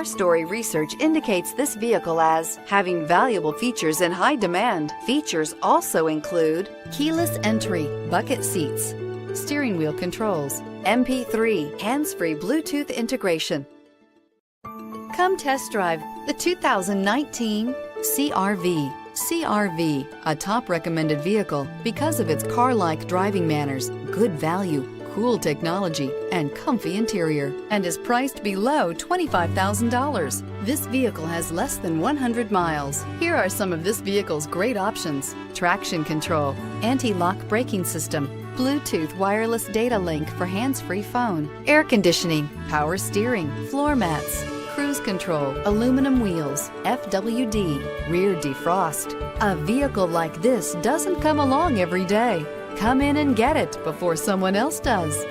Story research indicates this vehicle as having valuable features in high demand. Features also include keyless entry, bucket seats, steering wheel controls, MP3, hands-free Bluetooth integration. Come test drive the 2019 CR-V. CR-V, a top recommended vehicle because of its car-like driving manners, good value, cool technology, and comfy interior, and is priced below $25,000. This vehicle has less than 100 miles. Here are some of this vehicle's great options: traction control, anti-lock braking system, Bluetooth wireless data link for hands-free phone, air conditioning, power steering, floor mats, cruise control, aluminum wheels, FWD, rear defrost. A vehicle like this doesn't come along every day. Come in and get it before someone else does.